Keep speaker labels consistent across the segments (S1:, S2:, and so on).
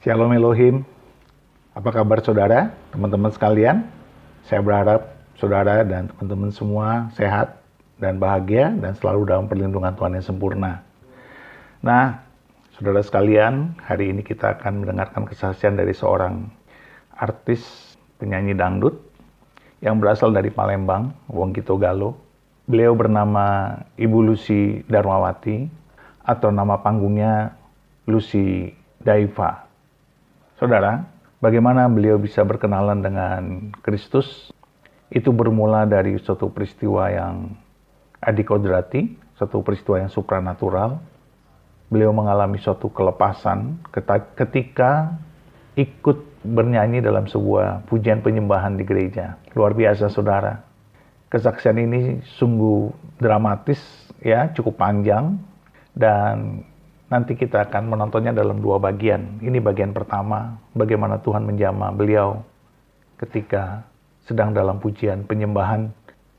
S1: Shalom Elohim, apa kabar saudara, teman-teman sekalian? Saya berharap saudara dan teman-teman semua sehat dan bahagia dan selalu dalam perlindungan Tuhan yang sempurna. Nah, saudara sekalian, hari ini kita akan mendengarkan kesaksian dari seorang artis penyanyi dangdut yang berasal dari Palembang, Wongkito Galo. Beliau bernama Ibu Lucy Darmawati atau nama panggungnya Lucy Daiva. Saudara, bagaimana beliau bisa berkenalan dengan Kristus? Itu bermula dari suatu peristiwa yang adikodrati, suatu peristiwa yang supranatural. Beliau mengalami suatu kelepasan ketika ikut bernyanyi dalam sebuah pujian penyembahan di gereja. Luar biasa, saudara. Kesaksian ini sungguh dramatis, ya, cukup panjang, dan nanti kita akan menontonnya dalam dua bagian. Ini bagian pertama, bagaimana Tuhan menjamah beliau ketika sedang dalam pujian penyembahan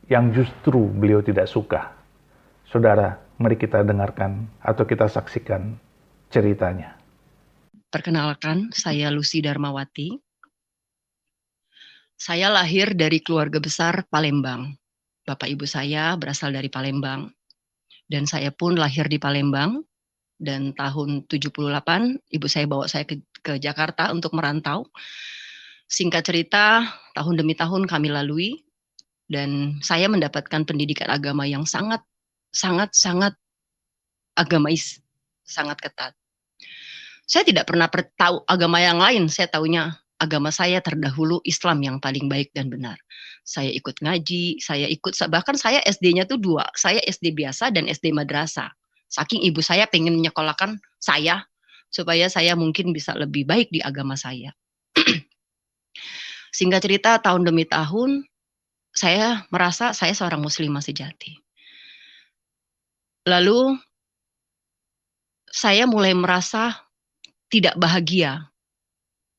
S1: yang justru beliau tidak suka. Saudara, mari kita dengarkan atau kita saksikan ceritanya.
S2: Perkenalkan, saya Lucy Darmawati. Saya lahir dari keluarga besar Palembang. Bapak ibu saya berasal dari Palembang. Dan saya pun lahir di Palembang. Dan tahun 78, ibu saya bawa saya ke Jakarta untuk merantau. Singkat cerita, tahun demi tahun kami lalui. Dan saya mendapatkan pendidikan agama yang sangat agamais, sangat ketat. Saya tidak pernah tahu agama yang lain, saya tahunya agama saya terdahulu Islam yang paling baik dan benar. Saya ikut ngaji, bahkan saya SD-nya tuh dua, saya SD biasa dan SD madrasah. Saking ibu saya pengen menyekolahkan saya, supaya saya mungkin bisa lebih baik di agama saya. Singkat cerita, tahun demi tahun, saya merasa saya seorang muslimah sejati. Lalu, saya mulai merasa tidak bahagia.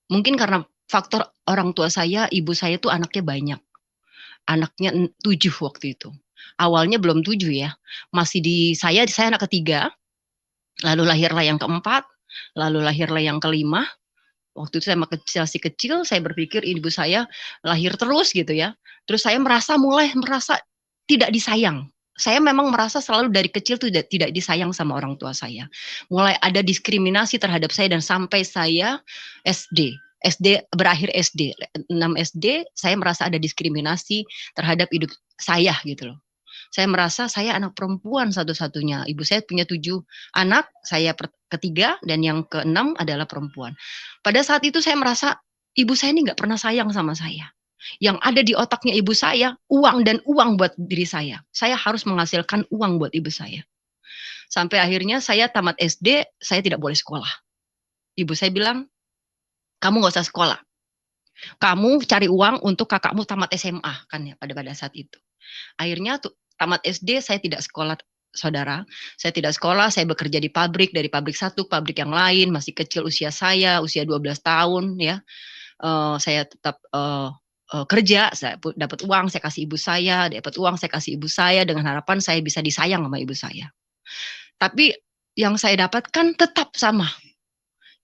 S2: Mungkin karena faktor orang tua saya, ibu saya tuh anaknya banyak. Anaknya 7 waktu itu. Awalnya belum 7 ya. Saya anak ketiga. Lalu lahirlah yang keempat. Lalu lahirlah yang kelima. Waktu itu saya masih kecil, saya berpikir ibu saya lahir terus gitu ya. Terus saya mulai merasa tidak disayang. Saya memang merasa selalu dari kecil tuh tidak disayang sama orang tua saya. Mulai ada diskriminasi terhadap saya dan sampai saya berakhir SD, 6 SD, saya merasa ada diskriminasi terhadap hidup saya gitu loh. Saya merasa saya anak perempuan satu-satunya. Ibu saya punya 7 anak, saya ketiga dan yang ke-6 adalah perempuan. Pada saat itu saya merasa ibu saya ini nggak pernah sayang sama saya. Yang ada di otaknya ibu saya, uang dan uang buat diri saya. Saya harus menghasilkan uang buat ibu saya. Sampai akhirnya saya tamat SD, saya tidak boleh sekolah. Ibu saya bilang, kamu nggak usah sekolah. Kamu cari uang untuk kakakmu tamat SMA kan ya pada saat itu. Akhirnya tamat SD saya tidak sekolah, saudara. Saya tidak sekolah, saya bekerja di pabrik, dari pabrik satu, pabrik yang lain, masih kecil usia 12 tahun ya. Saya tetap kerja, saya dapat uang, saya kasih ibu saya, dapat uang, saya kasih ibu saya dengan harapan saya bisa disayang sama ibu saya. Tapi yang saya dapatkan tetap sama.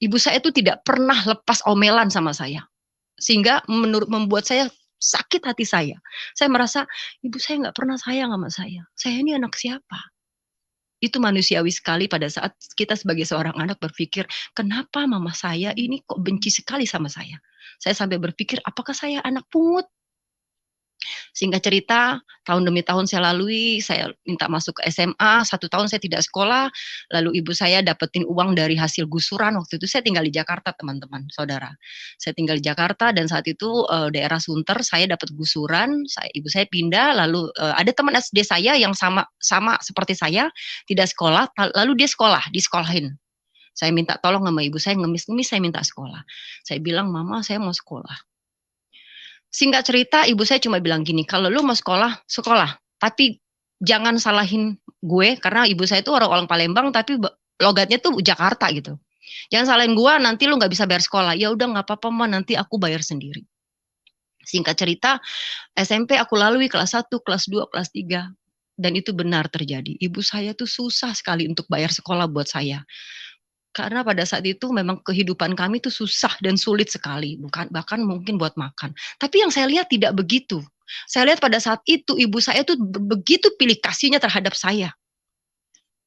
S2: Ibu saya itu tidak pernah lepas omelan sama saya. Sehingga membuat saya sakit hati saya. Saya merasa ibu saya nggak pernah sayang sama saya. Saya ini anak siapa? Itu manusiawi sekali pada saat kita sebagai seorang anak berpikir, kenapa mama saya ini kok benci sekali sama saya? Saya sampai berpikir, apakah saya anak pungut? Singkat cerita, tahun demi tahun saya lalui, saya minta masuk ke SMA, 1 tahun saya tidak sekolah, lalu ibu saya dapetin uang dari hasil gusuran, waktu itu saya tinggal di Jakarta teman-teman, saudara. Saya tinggal di Jakarta dan saat itu daerah Sunter, saya dapat gusuran, ibu saya pindah, lalu ada teman SD saya yang sama seperti saya, tidak sekolah, lalu dia disekolahin. Saya minta tolong sama ibu saya, ngemis-ngemis saya minta sekolah. Saya bilang, mama saya mau sekolah. Singkat cerita, ibu saya cuma bilang gini, kalau lu mau sekolah, sekolah. Tapi jangan salahin gue, karena ibu saya itu orang Palembang, tapi logatnya tuh Jakarta gitu. Jangan salahin gue, nanti lu gak bisa bayar sekolah. Ya udah gak apa-apa, Ma, nanti aku bayar sendiri. Singkat cerita, SMP aku lalui kelas 1, kelas 2, kelas 3. Dan itu benar terjadi. Ibu saya tuh susah sekali untuk bayar sekolah buat saya. Karena pada saat itu memang kehidupan kami itu susah dan sulit sekali, bahkan mungkin buat makan. Tapi yang saya lihat tidak begitu. Saya lihat pada saat itu ibu saya tuh begitu pilih kasihnya terhadap saya.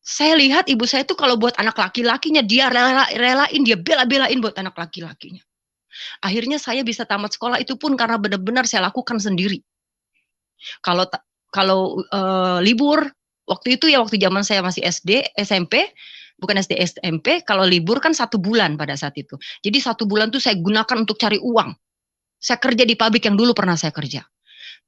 S2: Saya lihat ibu saya tuh kalau buat anak laki-lakinya dia relain, dia bela-belain buat anak laki-lakinya. Akhirnya saya bisa tamat sekolah itu pun karena benar-benar saya lakukan sendiri. Kalau kalau libur waktu itu ya, waktu zaman saya masih SD, SMP, bukan SD, SMP, kalau libur kan 1 bulan pada saat itu. Jadi 1 bulan tuh saya gunakan untuk cari uang. Saya kerja di pabrik yang dulu pernah saya kerja.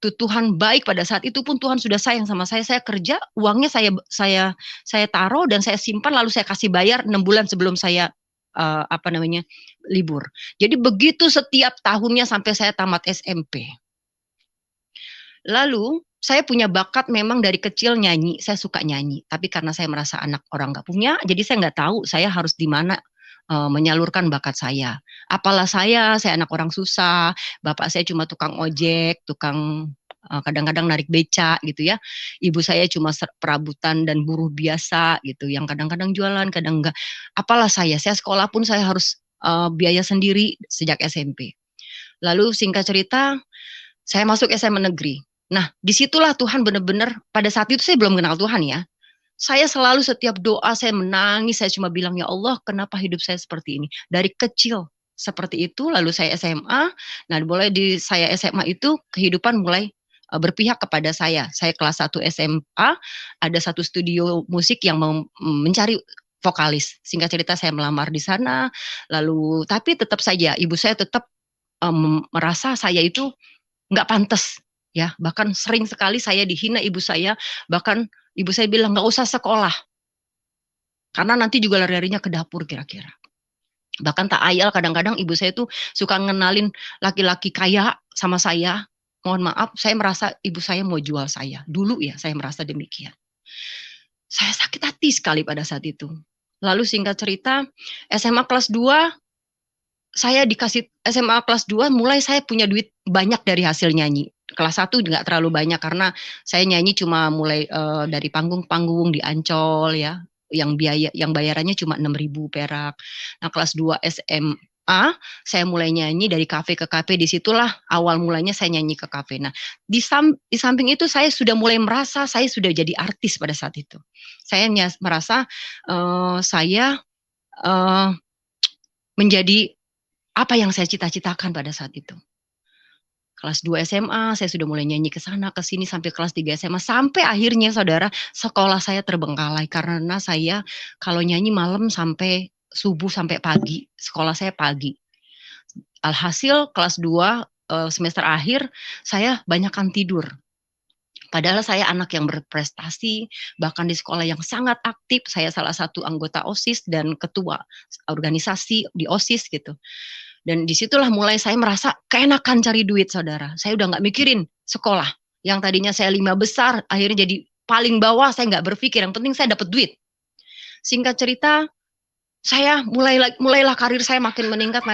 S2: Tuh Tuhan baik pada saat itu pun Tuhan sudah sayang sama saya. Saya kerja, uangnya saya taruh dan saya simpan lalu saya kasih bayar 6 bulan sebelum saya libur. Jadi begitu setiap tahunnya sampai saya tamat SMP. Lalu saya punya bakat memang dari kecil nyanyi, saya suka nyanyi. Tapi karena saya merasa anak orang nggak punya, jadi saya nggak tahu saya harus di mana menyalurkan bakat saya. Apalah saya anak orang susah, bapak saya cuma tukang ojek, tukang kadang-kadang narik beca gitu ya. Ibu saya cuma perabutan dan buruh biasa gitu, yang kadang-kadang jualan, kadang enggak. Apalah saya sekolah pun saya harus biaya sendiri sejak SMP. Lalu singkat cerita, saya masuk SMA negeri. Nah, disitulah Tuhan benar-benar, pada saat itu saya belum kenal Tuhan ya. Saya selalu setiap doa saya menangis, saya cuma bilang, ya Allah kenapa hidup saya seperti ini. Dari kecil seperti itu, lalu saya SMA, nah mulai di saya SMA itu kehidupan mulai berpihak kepada saya. Saya kelas 1 SMA, ada satu studio musik yang mencari vokalis. Singkat cerita saya melamar di sana, lalu tapi tetap saja ibu saya tetap merasa saya itu nggak pantas ya, bahkan sering sekali saya dihina ibu saya, bahkan ibu saya bilang nggak usah sekolah karena nanti juga lari-larinya ke dapur kira-kira. Bahkan tak ayal kadang-kadang ibu saya tuh suka ngenalin laki-laki kaya sama saya. Mohon maaf, saya merasa ibu saya mau jual saya. Dulu ya saya merasa demikian. Saya sakit hati sekali pada saat itu. Lalu singkat cerita, SMA kelas 2 saya dikasih SMA kelas 2 mulai saya punya duit banyak dari hasil nyanyi. Kelas 1 nggak terlalu banyak karena saya nyanyi cuma mulai dari panggung-panggung di Ancol ya, yang bayarannya cuma 6.000 perak. Nah, kelas 2 SMA saya mulai nyanyi dari kafe ke kafe, disitulah awal mulanya saya nyanyi ke kafe. Nah, di samping itu saya sudah mulai merasa saya sudah jadi artis pada saat itu. Saya merasa saya menjadi apa yang saya cita-citakan pada saat itu. Kelas 2 SMA, saya sudah mulai nyanyi ke sana, ke sini, sampai kelas 3 SMA. Sampai akhirnya saudara, sekolah saya terbengkalai. Karena saya kalau nyanyi malam sampai subuh, sampai pagi. Sekolah saya pagi. Alhasil kelas 2 semester akhir, saya banyakkan tidur. Padahal saya anak yang berprestasi, bahkan di sekolah yang sangat aktif. Saya salah satu anggota OSIS dan ketua organisasi di OSIS gitu. Dan disitulah mulai saya merasa keenakan cari duit, saudara. Saya udah nggak mikirin sekolah. Yang tadinya saya 5 besar, akhirnya jadi paling bawah, saya nggak berpikir. Yang penting saya dapat duit. Singkat cerita, saya mulailah karir saya makin meningkat.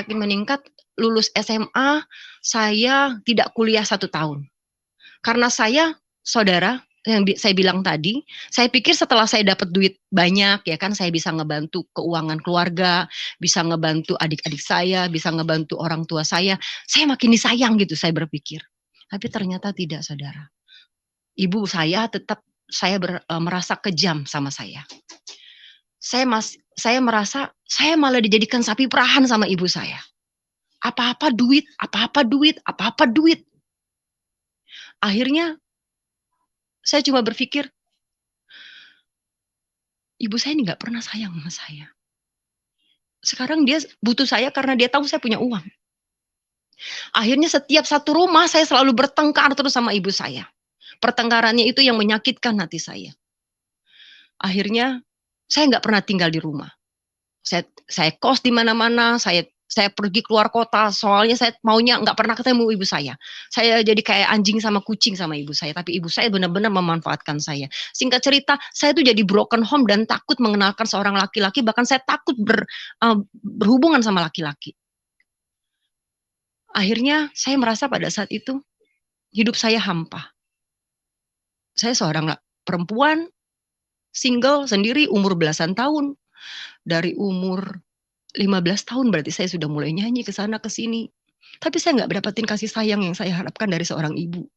S2: Lulus SMA, saya tidak kuliah 1 tahun. Karena saya, saudara, yang saya bilang tadi, saya pikir setelah saya dapat duit banyak, ya kan, saya bisa ngebantu keuangan keluarga, bisa ngebantu adik-adik saya, bisa ngebantu orang tua saya makin disayang gitu, saya berpikir. Tapi ternyata tidak, saudara. Ibu saya tetap merasa kejam sama saya. Saya merasa saya malah dijadikan sapi perahan sama ibu saya. Apa-apa duit, apa-apa duit, apa-apa duit. Akhirnya saya cuma berpikir, ibu saya ini nggak pernah sayang sama saya. Sekarang dia butuh saya karena dia tahu saya punya uang. Akhirnya setiap satu rumah saya selalu bertengkar terus sama ibu saya. Pertengkarannya itu yang menyakitkan hati saya. Akhirnya saya nggak pernah tinggal di rumah. Saya kos di mana-mana, saya pergi keluar kota, soalnya saya maunya nggak pernah ketemu ibu saya. Saya jadi kayak anjing sama kucing sama ibu saya, tapi ibu saya benar-benar memanfaatkan saya. Singkat cerita, saya tuh jadi broken home dan takut mengenalkan seorang laki-laki, bahkan saya takut berhubungan sama laki-laki. Akhirnya saya merasa pada saat itu, hidup saya hampa. Saya seorang perempuan, single, sendiri, umur belasan tahun. Dari umur 15 tahun berarti saya sudah mulai nyanyi ke sana ke sini. Tapi saya nggak dapetin kasih sayang yang saya harapkan dari seorang ibu.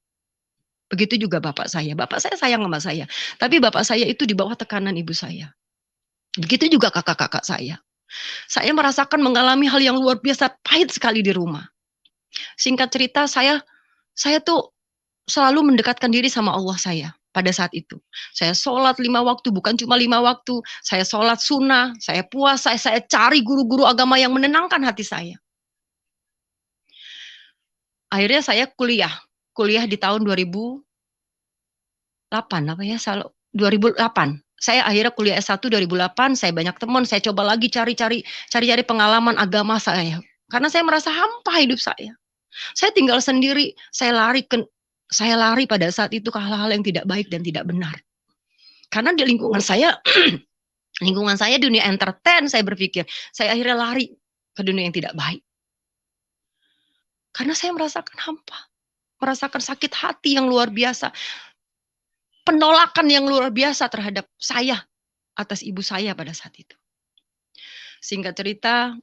S2: Begitu juga bapak saya. Bapak saya sayang sama saya. Tapi bapak saya itu di bawah tekanan ibu saya. Begitu juga kakak-kakak saya. Saya merasakan mengalami hal yang luar biasa pahit sekali di rumah. Singkat cerita, saya tuh selalu mendekatkan diri sama Allah saya pada saat itu. Saya sholat 5 waktu, bukan cuma 5 waktu. Saya sholat sunnah, saya puasa, saya cari guru-guru agama yang menenangkan hati saya. Akhirnya saya kuliah di tahun 2008, 2008. Saya akhirnya kuliah S1 2008, saya banyak teman, saya coba lagi cari-cari pengalaman agama saya. Karena saya merasa hampa hidup saya. Saya tinggal sendiri, saya lari pada saat itu ke hal-hal yang tidak baik dan tidak benar. Karena di lingkungan saya dunia entertain, saya berpikir, saya akhirnya lari ke dunia yang tidak baik. Karena saya merasakan hampa, merasakan sakit hati yang luar biasa, penolakan yang luar biasa terhadap saya atas ibu saya pada saat itu. Singkat cerita,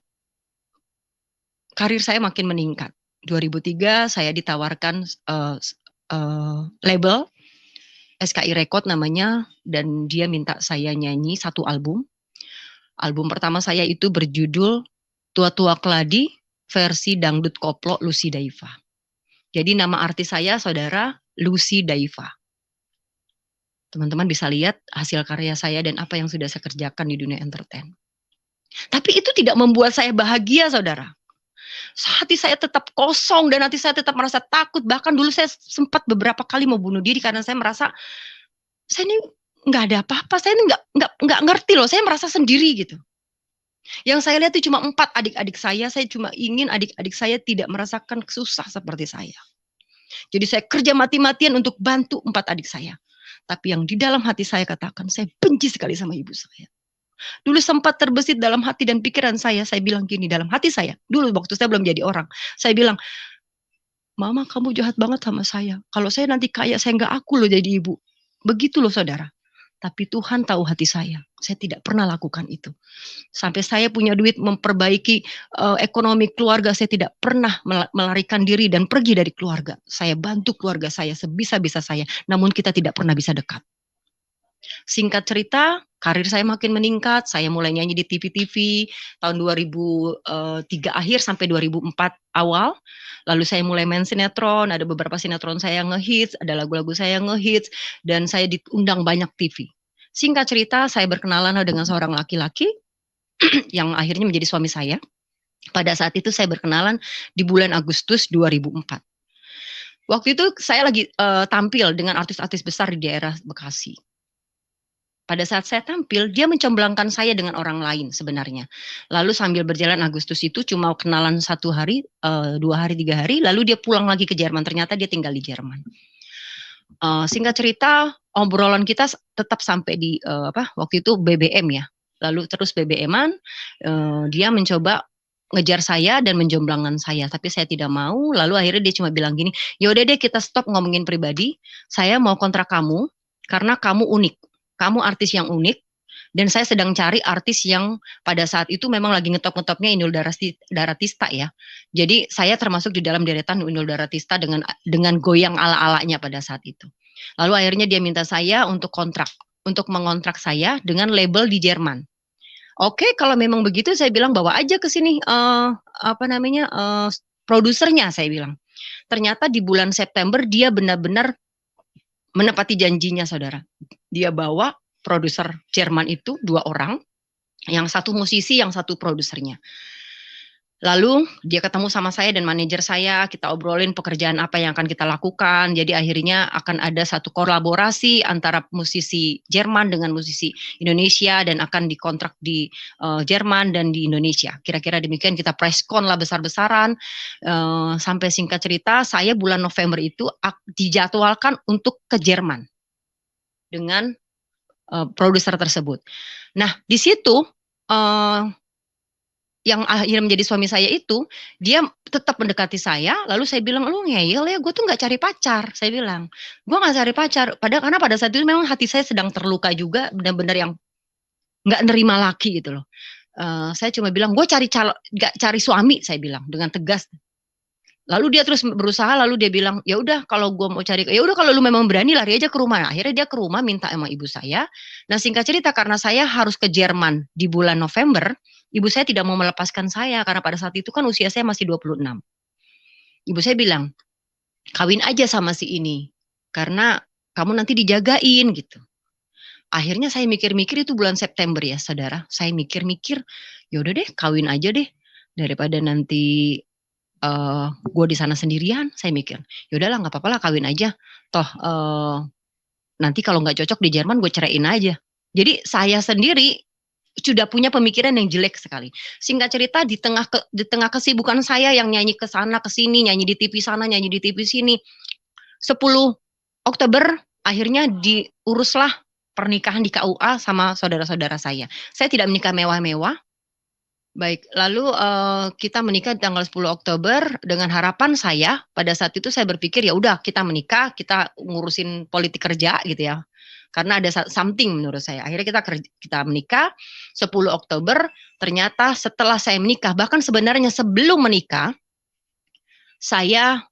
S2: karir saya makin meningkat. 2003 saya ditawarkan label SKI Record namanya, dan dia minta saya nyanyi satu album. Album pertama saya itu berjudul Tua-Tua Keladi versi Dangdut Koplo Lucy Daiva. Jadi nama artis saya saudara Lucy Daiva. Teman-teman bisa lihat hasil karya saya dan apa yang sudah saya kerjakan di dunia entertain. Tapi itu tidak membuat saya bahagia, saudara. Hati saya tetap kosong dan hati saya tetap merasa takut. Bahkan dulu saya sempat beberapa kali mau bunuh diri karena saya merasa saya ini nggak ada apa-apa. Saya ini nggak ngerti loh. Saya merasa sendiri gitu. Yang saya lihat itu cuma 4 adik-adik saya. Saya cuma ingin adik-adik saya tidak merasakan susah seperti saya. Jadi saya kerja mati-matian untuk bantu 4 adik saya. Tapi yang di dalam hati saya katakan, saya benci sekali sama ibu saya. Dulu sempat terbesit dalam hati dan pikiran saya bilang gini dalam hati saya. Dulu waktu saya belum jadi orang. Saya bilang, Mama kamu jahat banget sama saya. Kalau saya nanti kaya, saya nggak aku loh jadi ibu. Begitu loh saudara. Tapi Tuhan tahu hati saya. Saya tidak pernah lakukan itu. Sampai saya punya duit memperbaiki ekonomi keluarga, saya tidak pernah melarikan diri dan pergi dari keluarga. Saya bantu keluarga saya sebisa-bisa saya. Namun kita tidak pernah bisa dekat. Singkat cerita, karir saya makin meningkat. Saya mulai nyanyi di TV-TV tahun 2003 akhir sampai 2004 awal. Lalu saya mulai main sinetron. Ada beberapa sinetron saya yang ngehits, ada lagu-lagu saya yang ngehits, dan saya diundang banyak TV. Singkat cerita, saya berkenalan dengan seorang laki-laki yang akhirnya menjadi suami saya. Pada saat itu saya berkenalan di bulan Agustus 2004. Waktu itu saya lagi tampil dengan artis-artis besar di daerah Bekasi. Pada saat saya tampil, dia mencemblangkan saya dengan orang lain sebenarnya. Lalu sambil berjalan Agustus itu cuma kenalan 1 hari, 2 hari, 3 hari, lalu dia pulang lagi ke Jerman. Ternyata dia tinggal di Jerman. Singkat cerita, obrolan kita tetap sampai di waktu itu BBM ya. Lalu terus BBM-an, dia mencoba ngejar saya dan menjomblangkan saya, tapi saya tidak mau. Lalu akhirnya dia cuma bilang gini, yaudah deh kita stop ngomongin pribadi, saya mau kontrak kamu karena kamu unik. Kamu artis yang unik, dan saya sedang cari artis yang pada saat itu memang lagi ngetop-ngetopnya Inul Daratista ya. Jadi saya termasuk di dalam deretan Inul Daratista dengan goyang ala-alanya pada saat itu. Lalu akhirnya dia minta saya untuk mengontrak saya dengan label di Jerman. Oke, kalau memang begitu saya bilang bawa aja ke sini produsernya, saya bilang. Ternyata di bulan September dia benar-benar menepati janjinya, saudara. Dia bawa produser Jerman itu 2 orang, yang satu musisi, yang satu produsernya. Lalu dia ketemu sama saya dan manajer saya, kita obrolin pekerjaan apa yang akan kita lakukan. Jadi akhirnya akan ada satu kolaborasi antara musisi Jerman dengan musisi Indonesia dan akan dikontrak di Jerman dan di Indonesia. Kira-kira demikian, kita press con lah besar-besaran. Sampai singkat cerita, saya bulan November itu dijadwalkan untuk ke Jerman dengan produser tersebut. Nah, di situ yang akhirnya menjadi suami saya itu, dia tetap mendekati saya, lalu saya bilang, lu ngeyel ya, gue tuh gak cari pacar, saya bilang. Gue gak cari pacar, karena pada saat itu memang hati saya sedang terluka juga, benar-benar yang nggak nerima laki gitu loh. Saya cuma bilang, gue nggak cari suami, saya bilang dengan tegas. Lalu dia terus berusaha, lalu dia bilang, ya udah kalau gue mau cari, ya udah kalau lu memang berani lari aja ke rumah. Nah, akhirnya dia ke rumah minta sama ibu saya. Nah, singkat cerita karena saya harus ke Jerman di bulan November, ibu saya tidak mau melepaskan saya karena pada saat itu kan usia saya masih 26. Ibu saya bilang, kawin aja sama si ini karena kamu nanti dijagain gitu. Akhirnya saya mikir-mikir itu bulan September ya, saudara. Saya mikir-mikir, ya udah deh, kawin aja deh daripada nanti gue di sana sendirian. Saya mikir, ya udahlah nggak apa-apa lah kawin aja. Toh nanti kalau nggak cocok di Jerman gue ceraiin aja. Jadi saya sendiri sudah punya pemikiran yang jelek sekali. Singkat cerita di tengah kesibukan saya yang nyanyi ke sana ke sini, nyanyi di TV sana, nyanyi di TV sini, 10 Oktober akhirnya diuruslah pernikahan di KUA sama saudara-saudara saya. Saya tidak menikah mewah-mewah. Baik, lalu kita menikah di tanggal 10 Oktober dengan harapan saya pada saat itu saya berpikir ya udah kita menikah, kita ngurusin politik kerja gitu ya. Karena ada something menurut saya. Akhirnya kita menikah 10 Oktober, ternyata setelah saya menikah, bahkan sebenarnya sebelum menikah, saya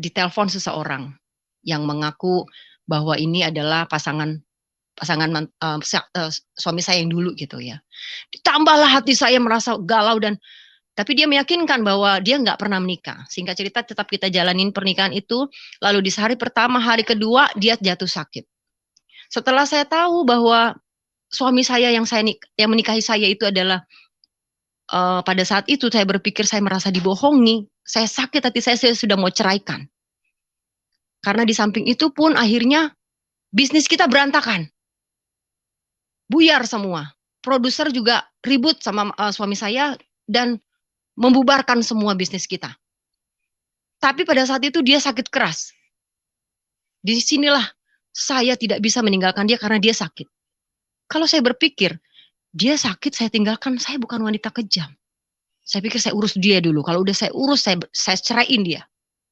S2: ditelepon seseorang yang mengaku bahwa ini adalah pasangan suami saya yang dulu gitu ya. Ditambahlah hati saya merasa galau dan tapi dia meyakinkan bahwa dia nggak pernah menikah. Singkat cerita tetap kita jalanin pernikahan itu. Lalu di hari pertama, hari kedua dia jatuh sakit. Setelah saya tahu bahwa suami saya yang menikahi saya itu adalah pada saat itu saya berpikir saya merasa dibohongi. Saya sakit hati saya sudah mau ceraikan. Karena di samping itu pun akhirnya bisnis kita berantakan. Buyar semua. Produser juga ribut sama suami saya dan membubarkan semua bisnis kita. Tapi pada saat itu dia sakit keras. Di sinilah saya tidak bisa meninggalkan dia karena dia sakit. Kalau saya berpikir, dia sakit saya tinggalkan, saya bukan wanita kejam. Saya pikir saya urus dia dulu. Kalau udah saya urus, saya ceraiin dia.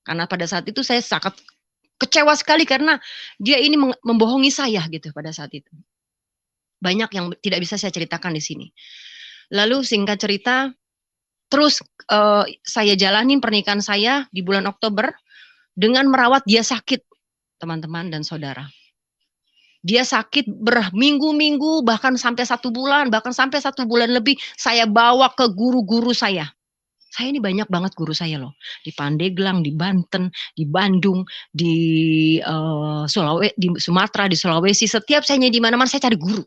S2: Karena pada saat itu saya sangat kecewa sekali karena dia ini membohongi saya gitu pada saat itu. Banyak yang tidak bisa saya ceritakan di sini. Lalu singkat cerita, terus saya jalanin pernikahan saya di bulan Oktober dengan merawat dia sakit, teman-teman dan saudara. Dia sakit berminggu-minggu, bahkan sampai 1 bulan, bahkan sampai 1 bulan lebih, saya bawa ke guru-guru saya. Saya ini banyak banget guru saya loh. Di Pandeglang, di Banten, di Bandung, di Sumatera, di Sulawesi. Setiap saya di mana-mana saya cari guru.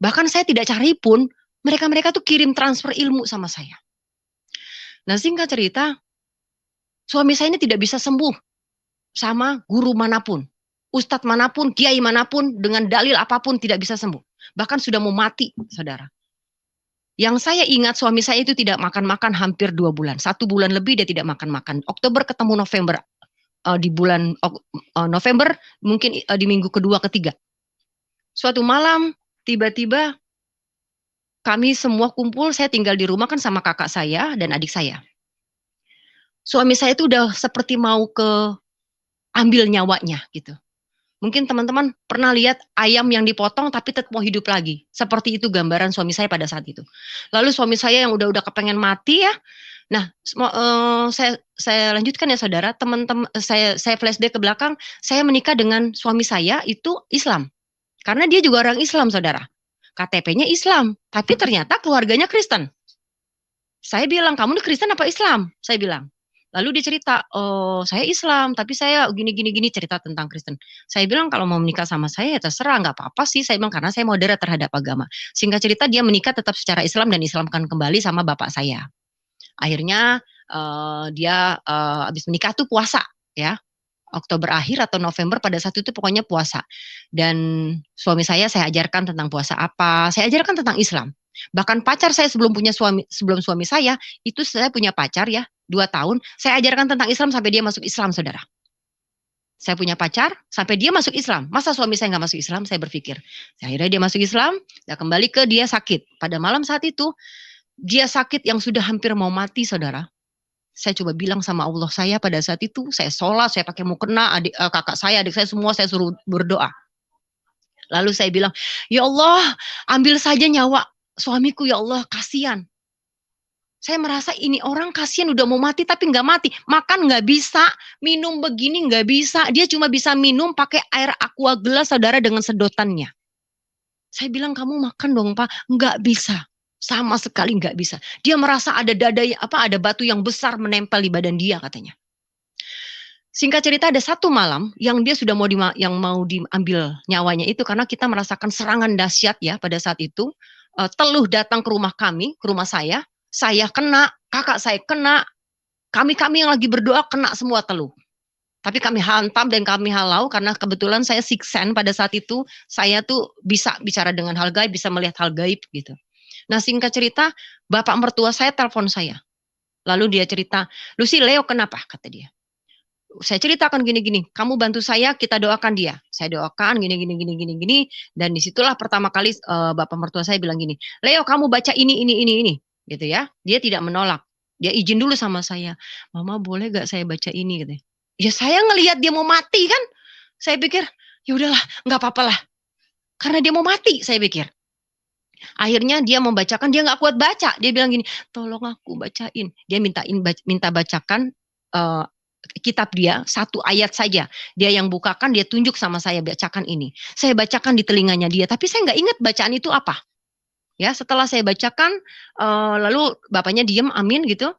S2: Bahkan saya tidak cari pun, mereka-mereka tuh kirim transfer ilmu sama saya. Nah singkat cerita, suami saya ini tidak bisa sembuh sama guru manapun. Ustadz manapun, kiai manapun, dengan dalil apapun tidak bisa sembuh. Bahkan sudah mau mati, saudara. Yang saya ingat suami saya itu tidak makan-makan hampir 2 bulan. 1 bulan lebih dia tidak makan-makan. Oktober ketemu November. Di bulan November, mungkin di minggu kedua, ketiga. Suatu malam, tiba-tiba kami semua kumpul, saya tinggal di rumah kan sama kakak saya dan adik saya. Suami saya itu udah seperti mau ambil nyawanya gitu. Mungkin teman-teman pernah lihat ayam yang dipotong tapi tetap mau hidup lagi. Seperti itu gambaran suami saya pada saat itu. Lalu suami saya yang udah kepengen mati ya. Nah, saya lanjutkan ya saudara, teman-teman saya flashback ke belakang, saya menikah dengan suami saya itu Islam. Karena dia juga orang Islam, saudara. KTP-nya Islam, tapi ternyata keluarganya Kristen. Saya bilang, kamu nih Kristen apa Islam? Saya bilang. Lalu dia cerita, oh saya Islam, tapi saya gini cerita tentang Kristen. Saya bilang kalau mau menikah sama saya ya terserah, nggak apa-apa sih. Saya bilang karena saya moderat terhadap agama. Singkat cerita dia menikah tetap secara Islam dan Islamkan kembali sama bapak saya. Akhirnya dia habis menikah tuh puasa ya. Oktober akhir atau November pada saat itu pokoknya puasa. Dan suami saya ajarkan tentang puasa apa, saya ajarkan tentang Islam. Bahkan pacar saya sebelum suami saya, itu saya punya pacar ya, 2 tahun, saya ajarkan tentang Islam sampai dia masuk Islam, saudara. Saya punya pacar, sampai dia masuk Islam. Masa suami saya nggak masuk Islam, saya berpikir. Akhirnya dia masuk Islam, dan kembali ke dia sakit. Pada malam saat itu, dia sakit yang sudah hampir mau mati, saudara. Saya coba bilang sama Allah saya pada saat itu, saya sholat, saya pakai mukena, kakak saya, adik saya semua saya suruh berdoa. Lalu saya bilang, ya Allah, ambil saja nyawa suamiku ya Allah, kasihan. Saya merasa ini orang kasihan udah mau mati tapi nggak mati. Makan nggak bisa, minum begini nggak bisa. Dia cuma bisa minum pakai air aqua gelas saudara dengan sedotannya. Saya bilang kamu makan dong Pak, nggak bisa. Sama sekali nggak bisa. Dia merasa ada ada batu yang besar menempel di badan dia katanya. Singkat cerita ada satu malam yang dia sudah yang mau diambil nyawanya itu karena kita merasakan serangan dahsyat ya pada saat itu. Teluh datang ke rumah kami, ke rumah saya kena, kakak saya kena, kami yang lagi berdoa kena semua teluh. Tapi kami hantam dan kami halau karena kebetulan saya siksen pada saat itu, saya tuh bisa bicara dengan hal gaib, bisa melihat hal gaib gitu. Nah singkat cerita, bapak mertua saya telepon saya. Lalu dia cerita, Lucy, Leo kenapa? Kata dia. Saya ceritakan gini-gini, kamu bantu saya, kita doakan dia. Saya doakan gini, dan disitulah pertama kali bapak mertua saya bilang gini, Leo kamu baca ini, gitu ya. Dia tidak menolak, dia izin dulu sama saya, Mama boleh gak saya baca ini, gitu. Ya saya ngelihat dia mau mati kan, saya pikir ya udahlah, nggak apa-apa lah, karena dia mau mati, saya pikir. Akhirnya dia membacakan, dia nggak kuat baca, dia bilang gini, tolong aku bacain. Dia minta bacakan kitab dia satu ayat saja. Dia yang bukakan, dia tunjuk sama saya bacakan ini. Saya bacakan di telinganya dia, tapi saya nggak ingat bacaan itu apa. Ya, setelah saya bacakan, lalu bapaknya diem, amin gitu.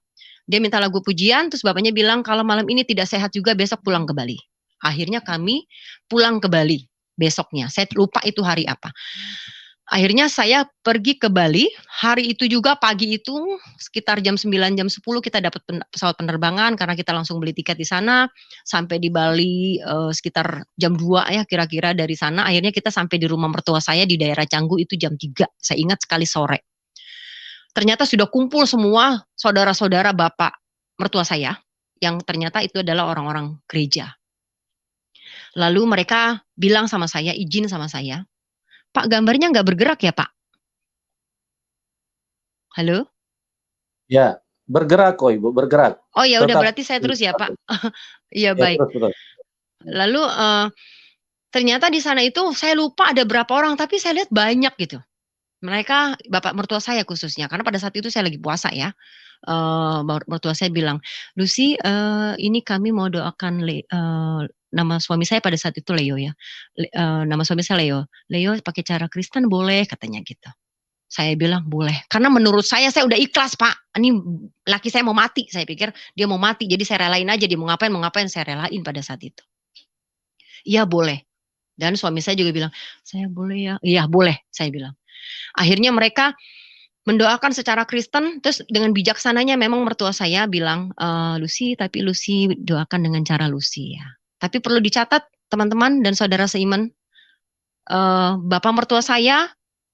S2: Dia minta lagu pujian, terus bapaknya bilang kalau malam ini tidak sehat juga besok pulang ke Bali. Akhirnya kami pulang ke Bali besoknya. Saya lupa itu hari apa. Akhirnya saya pergi ke Bali, hari itu juga pagi itu sekitar jam 9, jam 10 kita dapat pesawat penerbangan karena kita langsung beli tiket di sana, sampai di Bali sekitar jam 2 ya kira-kira dari sana. Akhirnya kita sampai di rumah mertua saya di daerah Canggu itu jam 3, saya ingat sekali sore. Ternyata sudah kumpul semua saudara-saudara bapak mertua saya, yang ternyata itu adalah orang-orang gereja. Lalu mereka bilang sama saya, izin sama saya, Pak gambarnya nggak bergerak ya Pak? Halo?
S3: Ya, bergerak kok Ibu, bergerak.
S2: Oh ya udah
S3: Tetap.
S2: berarti saya terus ya Pak. Iya
S3: Ya,
S2: baik.
S3: terus.
S2: Lalu ternyata di sana itu saya lupa ada berapa orang tapi saya lihat banyak gitu. Mereka bapak mertua saya khususnya karena pada saat itu saya lagi puasa ya. Mertua saya bilang, Lucy, ini kami mau doakan nama suami saya pada saat itu Leo ya. Nama suami saya Leo. Leo pakai cara Kristen boleh katanya gitu. Saya bilang boleh, karena menurut saya udah ikhlas Pak, ini laki saya mau mati, saya pikir dia mau mati, jadi saya relain aja, dia mau ngapain, saya relain pada saat itu. Iya boleh, dan suami saya juga bilang, saya boleh ya, iya boleh, saya bilang. Akhirnya mereka mendoakan secara Kristen, terus dengan bijaksananya memang mertua saya bilang, Lucy, tapi Lucy doakan dengan cara Lucy ya. Tapi perlu dicatat teman-teman dan saudara seiman, bapak mertua saya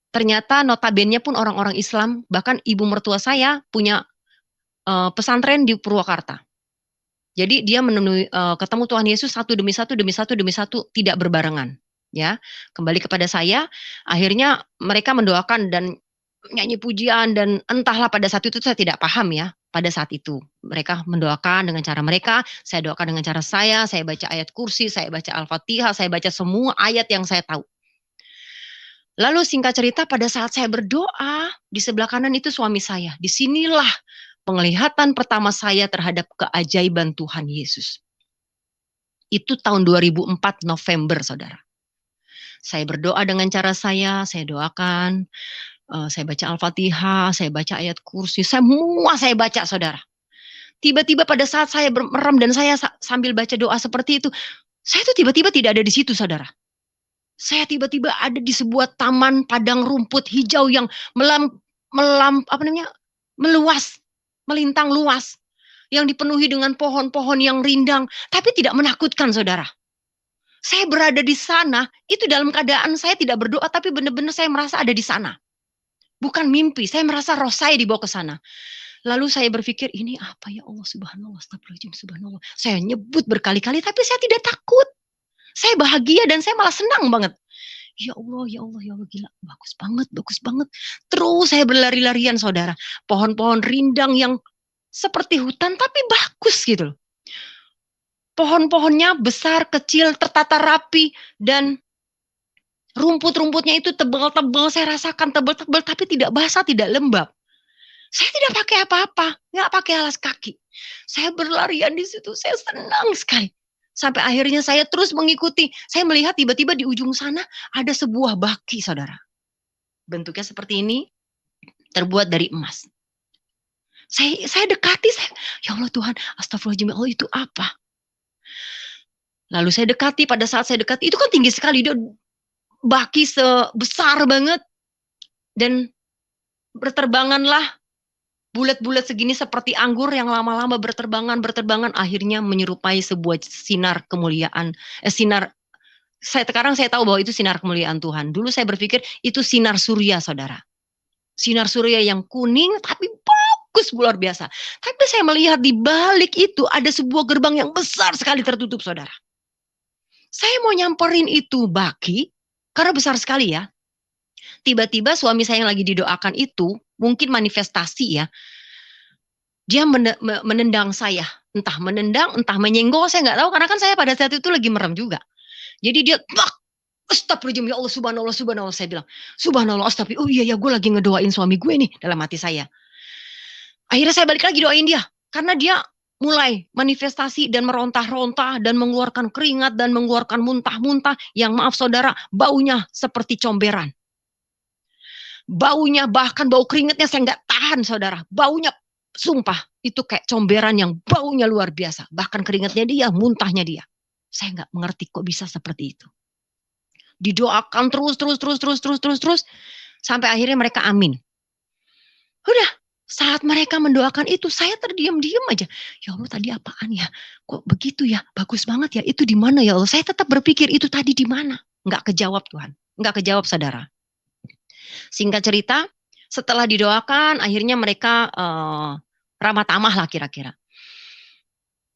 S2: ternyata notabene pun orang-orang Islam, bahkan ibu mertua saya punya pesantren di Purwakarta. Jadi dia menemui ketemu Tuhan Yesus satu demi satu tidak berbarengan. Ya, kembali kepada saya, akhirnya mereka mendoakan dan nyanyi pujian dan entahlah pada saat itu saya tidak paham ya. Pada saat itu mereka mendoakan dengan cara mereka, saya doakan dengan cara saya baca ayat kursi, saya baca Al-Fatihah, saya baca semua ayat yang saya tahu. Lalu singkat cerita pada saat saya berdoa, di sebelah kanan itu suami saya. Disinilah penglihatan pertama saya terhadap keajaiban Tuhan Yesus. Itu tahun 2004 November, saudara. Saya berdoa dengan cara saya doakan, saya baca Al-Fatihah, saya baca ayat kursi, semua saya baca, saudara. Tiba-tiba pada saat saya merem dan saya sambil baca doa seperti itu, saya tuh tiba-tiba tidak ada di situ, saudara. Saya tiba-tiba ada di sebuah taman padang rumput hijau yang meluas, melintang luas, yang dipenuhi dengan pohon-pohon yang rindang, tapi tidak menakutkan, saudara. Saya berada di sana, itu dalam keadaan saya tidak berdoa, tapi benar-benar saya merasa ada di sana. Bukan mimpi, saya merasa roh saya dibawa ke sana. Lalu saya berpikir, ini apa ya Allah, subhanallah, astagfirullahaladzim, subhanallah. Saya nyebut berkali-kali, tapi saya tidak takut. Saya bahagia dan saya malah senang banget. Ya Allah, ya Allah, ya Allah, gila, bagus banget, bagus banget. Terus saya berlari-larian, saudara. Pohon-pohon rindang yang seperti hutan, tapi bagus gitu. Pohon-pohonnya besar, kecil, tertata rapi, dan Rumput-rumputnya itu tebal-tebal, saya rasakan tebal-tebal, tapi tidak basah, tidak lembab. Saya tidak pakai apa-apa, nggak pakai alas kaki. Saya berlarian di situ, saya senang sekali. Sampai akhirnya saya terus mengikuti. Saya melihat tiba-tiba di ujung sana ada sebuah baki, saudara. Bentuknya seperti ini, terbuat dari emas. Saya dekati, ya Allah Tuhan, astagfirullahaladzim, ya Allah, itu apa? Lalu saya dekati, pada saat saya dekati, itu kan tinggi sekali, dia baki sebesar banget, dan berterbanganlah bulat-bulat segini seperti anggur yang lama-lama berterbangan, akhirnya menyerupai sebuah sinar kemuliaan, sekarang saya tahu bahwa itu sinar kemuliaan Tuhan. Dulu saya berpikir itu sinar surya, saudara. Sinar surya yang kuning, tapi bagus, luar biasa. Tapi saya melihat di balik itu ada sebuah gerbang yang besar sekali tertutup, saudara. Saya mau nyamperin itu baki, karena besar sekali ya. Tiba-tiba suami saya yang lagi didoakan itu, mungkin manifestasi ya, dia menendang saya. Entah menendang, entah menyenggol, saya nggak tahu. Karena kan saya pada saat itu lagi merem juga. Jadi dia, astagfirullahaladzim, ya Allah, subhanallah, subhanallah. Saya bilang, subhanallah, astagfirullah. Oh iya, gue lagi ngedoain suami gue nih, dalam hati saya. Akhirnya saya balik lagi doain dia. Karena dia mulai manifestasi dan merontah-rontah dan mengeluarkan keringat dan mengeluarkan muntah-muntah. Yang maaf saudara, baunya seperti comberan. Baunya, bahkan bau keringatnya saya nggak tahan, saudara. Baunya, sumpah, itu kayak comberan yang baunya luar biasa. Bahkan keringatnya dia, muntahnya dia. Saya nggak mengerti kok bisa seperti itu. Didoakan terus, sampai akhirnya mereka amin. Udah, saat mereka mendoakan itu, saya terdiam-diam aja. Ya Allah, tadi apaan ya? Kok begitu ya? Bagus banget ya. Itu di mana ya Allah? Saya tetap berpikir itu tadi di mana? Nggak kejawab Tuhan. Nggak kejawab, saudara. Singkat cerita, setelah didoakan, akhirnya mereka ramah tamah lah kira-kira.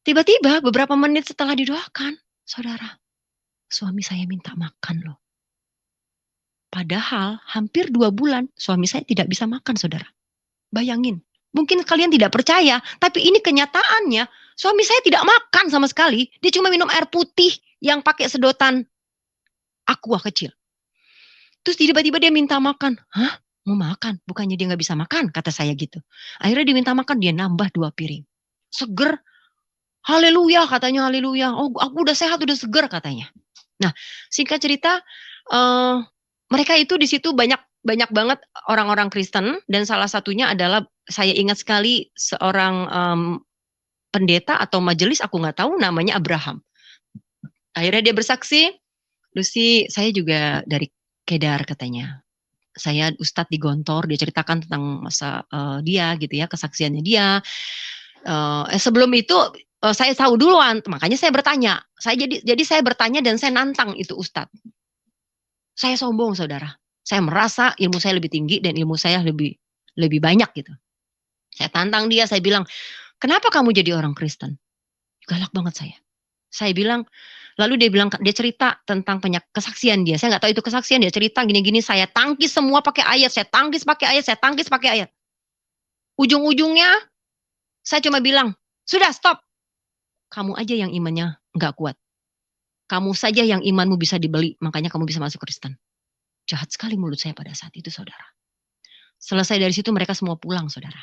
S2: Tiba-tiba beberapa menit setelah didoakan, saudara, suami saya minta makan loh. Padahal hampir 2 bulan suami saya tidak bisa makan, saudara. Bayangin, mungkin kalian tidak percaya, tapi ini kenyataannya. Suami saya tidak makan sama sekali, dia cuma minum air putih yang pakai sedotan aqua kecil. Terus tiba-tiba dia minta makan. Hah? Mau makan? Bukannya dia nggak bisa makan, kata saya gitu. Akhirnya dia minta makan, dia nambah 2 piring. Seger. Haleluya, katanya, haleluya. Oh, aku udah sehat, udah seger, katanya. Nah, singkat cerita, mereka itu di situ banyak banget orang-orang Kristen, dan salah satunya adalah, saya ingat sekali, seorang pendeta atau majelis, aku nggak tahu, namanya Abraham. Akhirnya dia bersaksi, Lucy, saya juga dari Kedar, katanya. Saya Ustadz di Gontor, dia ceritakan tentang masa dia gitu ya, kesaksiannya dia. Sebelum itu saya tahu duluan, makanya saya bertanya. Jadi saya bertanya dan saya nantang itu Ustadz. Saya sombong, saudara. Saya merasa ilmu saya lebih tinggi dan ilmu saya lebih banyak gitu. Saya tantang dia, saya bilang, kenapa kamu jadi orang Kristen? Galak banget saya. Saya bilang, lalu dia cerita tentang kesaksian dia. Saya nggak tahu itu kesaksian, dia cerita gini-gini, saya tangkis semua pakai ayat, saya tangkis pakai ayat. Ujung-ujungnya, saya cuma bilang, sudah stop. Kamu aja yang imannya nggak kuat. Kamu saja yang imanmu bisa dibeli, makanya kamu bisa masuk Kristen. Jahat sekali mulut saya pada saat itu, saudara. Selesai dari situ mereka semua pulang, saudara.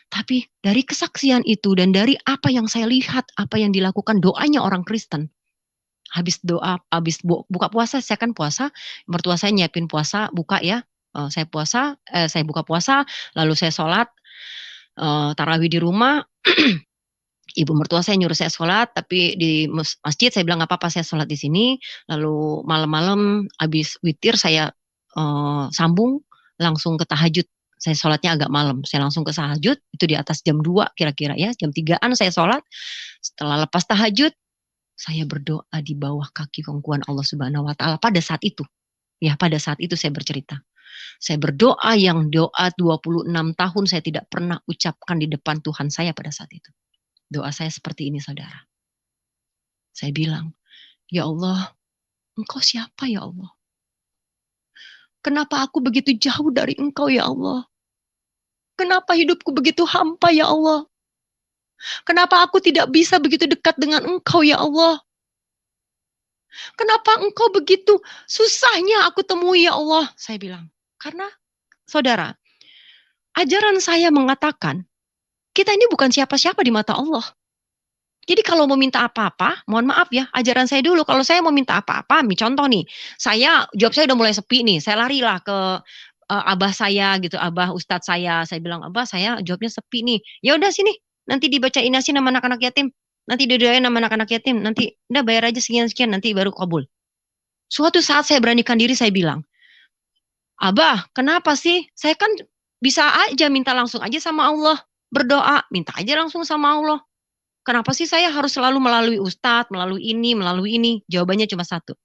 S2: Tapi dari kesaksian itu dan dari apa yang saya lihat, apa yang dilakukan doanya orang Kristen, habis doa, habis buka puasa, saya kan puasa, mertua saya nyiapin puasa, buka ya, saya puasa, saya buka puasa, lalu saya sholat, tarawih di rumah, ibu mertua saya nyuruh saya sholat, tapi di masjid saya bilang nggak apa-apa, saya sholat di sini, lalu malam-malam habis witir saya sambung langsung ke tahajud. Saya sholatnya agak malam, saya langsung ke tahajud, itu di atas jam 2 kira-kira ya, jam 3-an saya sholat. Setelah lepas tahajud, saya berdoa di bawah kaki pangkuan Allah Subhanahu wa Ta'ala pada saat itu. Ya, pada saat itu saya bercerita. Saya berdoa yang doa 26 tahun saya tidak pernah ucapkan di depan Tuhan saya pada saat itu. Doa saya seperti ini, saudara. Saya bilang, ya Allah, Engkau siapa ya Allah? Kenapa aku begitu jauh dari Engkau ya Allah? Kenapa hidupku begitu hampa ya Allah? Kenapa aku tidak bisa begitu dekat dengan Engkau ya Allah? Kenapa engkau begitu susahnya aku temui ya Allah? Saya bilang. Karena saudara, ajaran saya mengatakan, kita ini bukan siapa-siapa di mata Allah. Jadi kalau mau minta apa-apa, mohon maaf ya, ajaran saya dulu. Kalau saya mau minta apa-apa, contoh nih, job saya udah mulai sepi nih, saya larilah ke abah saya gitu, abah ustadz saya bilang, abah saya jobnya sepi nih, ya udah sini, nanti dibacain nasi nama anak-anak yatim, nanti didoain nama anak-anak yatim, nanti udah bayar aja sekian-sekian, nanti baru kabul. Suatu saat saya beranikan diri, saya bilang, abah kenapa sih, saya kan bisa aja minta langsung aja sama Allah, berdoa, minta aja langsung sama Allah. Kenapa sih saya harus selalu melalui ustadz, melalui ini? Jawabannya cuma satu.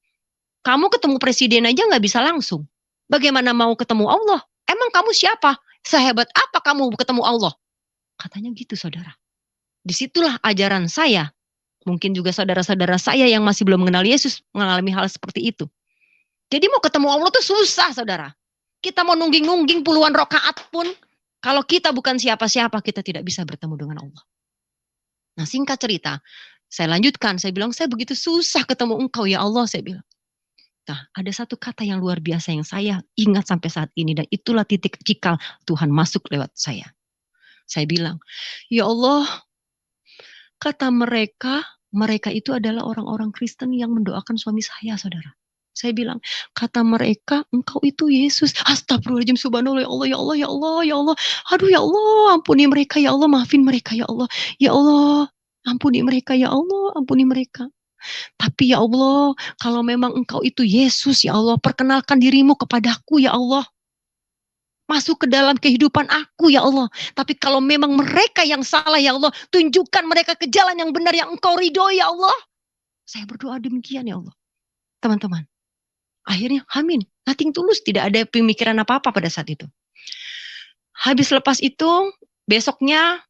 S2: Kamu ketemu presiden aja nggak bisa langsung. Bagaimana mau ketemu Allah? Emang kamu siapa? Sehebat apa kamu ketemu Allah? Katanya gitu, saudara. Disitulah ajaran saya. Mungkin juga saudara-saudara saya yang masih belum mengenal Yesus mengalami hal seperti itu. Jadi mau ketemu Allah tuh susah, saudara. Kita mau nungging-nungging puluhan rakaat pun, kalau kita bukan siapa-siapa, kita tidak bisa bertemu dengan Allah. Nah, singkat cerita, saya lanjutkan, saya bilang, saya begitu susah ketemu engkau ya Allah, saya bilang. Nah, ada satu kata yang luar biasa yang saya ingat sampai saat ini, dan itulah titik cikal Tuhan masuk lewat saya. Saya bilang, ya Allah, kata mereka itu adalah orang-orang Kristen yang mendoakan suami saya, saudara. Saya bilang, kata mereka, engkau itu Yesus. Astagfirullahaladzim, subhanallah, ya Allah, ya Allah, ya Allah, ya Allah. Aduh ya Allah, ampuni mereka ya Allah, maafin mereka ya Allah. Ya Allah, ampuni mereka ya Allah, ampuni mereka. Tapi ya Allah, kalau memang engkau itu Yesus ya Allah, perkenalkan dirimu kepadaku ya Allah. Masuk ke dalam kehidupan aku ya Allah. Tapi kalau memang mereka yang salah ya Allah, tunjukkan mereka ke jalan yang benar yang engkau ridhoi ya Allah. Saya berdoa demikian ya Allah. Teman-teman. Akhirnya amin. Nothing tulus, tidak ada pemikiran apa-apa pada saat itu. Habis lepas itu, besoknya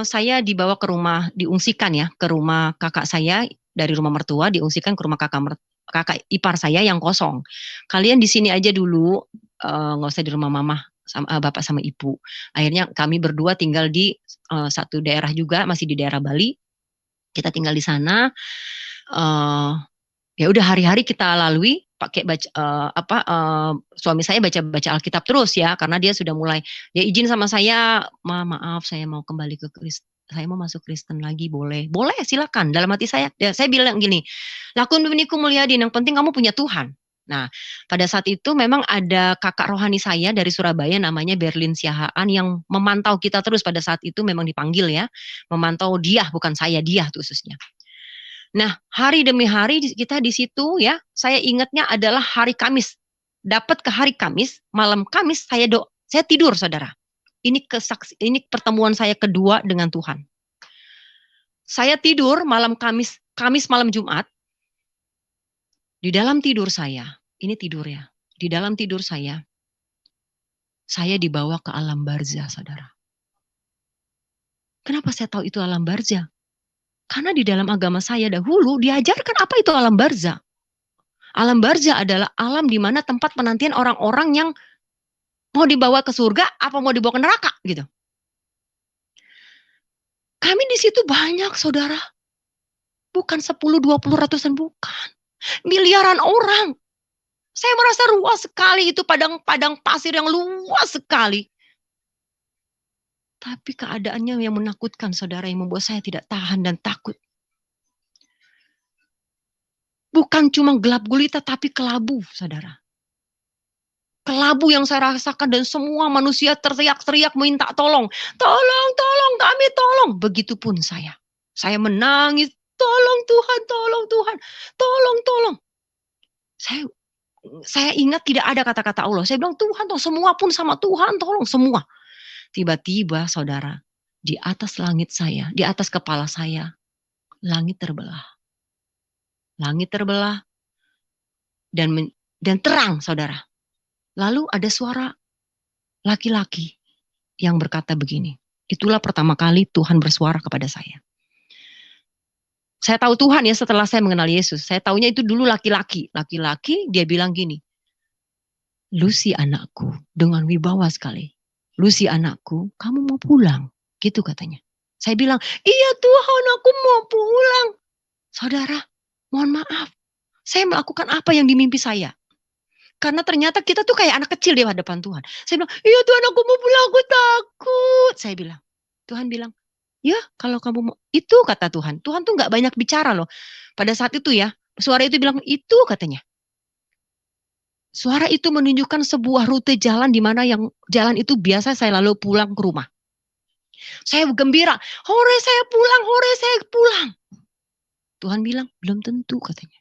S2: saya dibawa ke rumah, diungsikan ya, ke rumah kakak saya, dari rumah mertua, diungsikan ke rumah kakak ipar saya yang kosong. Kalian di sini aja dulu, nggak usah di rumah mama, sama bapak sama ibu. Akhirnya kami berdua tinggal di satu daerah juga, masih di daerah Bali. Kita tinggal di sana. Ya udah hari-hari kita lalui pakai suami saya baca Alkitab terus ya, karena dia sudah mulai, dia izin sama saya, maaf saya mau kembali ke Kristen, saya mau masuk Kristen lagi, boleh silakan. Dalam hati saya bilang gini, lakun biniku mulyadin, yang penting kamu punya Tuhan. Nah, pada saat itu memang ada kakak rohani saya dari Surabaya namanya Berlin Siahaan yang memantau kita terus pada saat itu, memang dipanggil ya, memantau dia, bukan saya, dia khususnya. Nah, hari demi hari kita di situ ya, saya ingatnya adalah hari Kamis. Dapat ke hari Kamis, malam Kamis saya tidur, saudara. Ini pertemuan saya kedua dengan Tuhan. Saya tidur malam Kamis malam Jumat. Di dalam tidur saya, ini tidur ya. Di dalam tidur saya dibawa ke alam barzah, saudara. Kenapa saya tahu itu alam barzah? Karena di dalam agama saya dahulu diajarkan apa itu alam barzah. Alam barzah adalah alam di mana tempat penantian orang-orang yang mau dibawa ke surga apa mau dibawa ke neraka gitu. Kami di situ banyak, saudara. Bukan 10, 20, ratusan, bukan. Miliaran orang. Saya merasa luas sekali itu, padang pasir yang luas sekali. Tapi keadaannya yang menakutkan, saudara, yang membuat saya tidak tahan dan takut. Bukan cuma gelap gulita, tapi kelabu, saudara. Kelabu yang saya rasakan, dan semua manusia teriak-teriak minta tolong. Tolong, tolong, kami tolong. Begitupun saya. Saya menangis, tolong Tuhan, tolong Tuhan, tolong, tolong. Saya ingat tidak ada kata-kata Allah. Saya bilang, Tuhan, semua pun sama Tuhan, tolong semua. Tiba-tiba, saudara, di atas langit saya, di atas kepala saya, langit terbelah. Langit terbelah dan terang, saudara. Lalu ada suara laki-laki yang berkata begini. Itulah pertama kali Tuhan bersuara kepada saya. Saya tahu Tuhan ya setelah saya mengenal Yesus. Saya taunya itu dulu laki-laki. Laki-laki, dia bilang gini, Lucy anakku, dengan wibawa sekali. Lucy anakku, kamu mau pulang? Gitu katanya. Saya bilang, iya Tuhan, aku mau pulang. Saudara, mohon maaf. Saya melakukan apa yang di mimpi saya. Karena ternyata kita tuh kayak anak kecil di hadapan Tuhan. Saya bilang, iya Tuhan aku mau pulang, aku takut. Saya bilang, Tuhan bilang, ya kalau kamu mau, itu kata Tuhan. Tuhan tuh gak banyak bicara loh. Pada saat itu ya, suara itu bilang, itu katanya. Suara itu menunjukkan sebuah rute jalan di mana yang jalan itu biasa saya lalu pulang ke rumah. Saya gembira, hore saya pulang. Tuhan bilang, belum tentu katanya.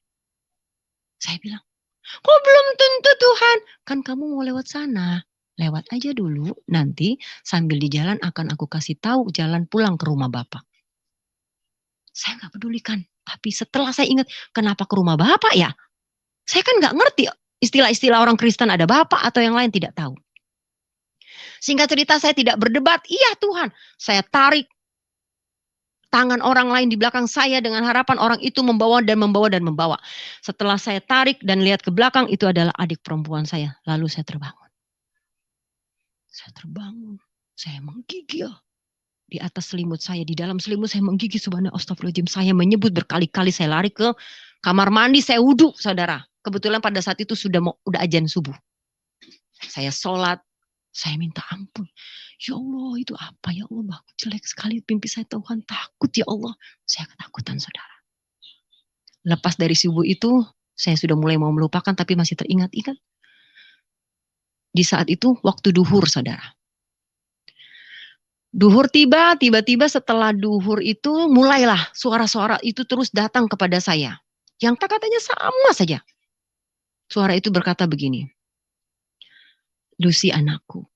S2: Saya bilang, kok belum tentu Tuhan? Kan kamu mau lewat sana. Lewat aja dulu, nanti sambil di jalan akan aku kasih tahu jalan pulang ke rumah Bapak. Saya nggak pedulikan. Tapi setelah saya ingat, kenapa ke rumah Bapak ya? Saya kan nggak ngerti istilah-istilah orang Kristen ada Bapak atau yang lain tidak tahu. Singkat cerita saya tidak berdebat, iya Tuhan. Saya tarik tangan orang lain di belakang saya dengan harapan orang itu membawa. Setelah saya tarik dan lihat ke belakang, itu adalah adik perempuan saya. Lalu saya terbangun. Saya menggigil. Di atas selimut saya, di dalam selimut saya menggigil, subhanallah, astagfirullahaladzim. Saya menyebut berkali-kali, saya lari ke kamar mandi, saya wudhu, saudara. Kebetulan pada saat itu udah azan subuh. Saya sholat, saya minta ampun. Ya Allah, itu apa ya Allah, jelek sekali mimpi saya, Tuhan, takut ya Allah. Saya ketakutan, saudara. Lepas dari subuh itu, saya sudah mulai mau melupakan, tapi masih teringat-ingat. Di saat itu, waktu duhur, saudara. Duhur tiba-tiba setelah duhur itu, mulailah suara-suara itu terus datang kepada saya. Yang katanya sama saja. Suara itu berkata begini, Lucy anakku,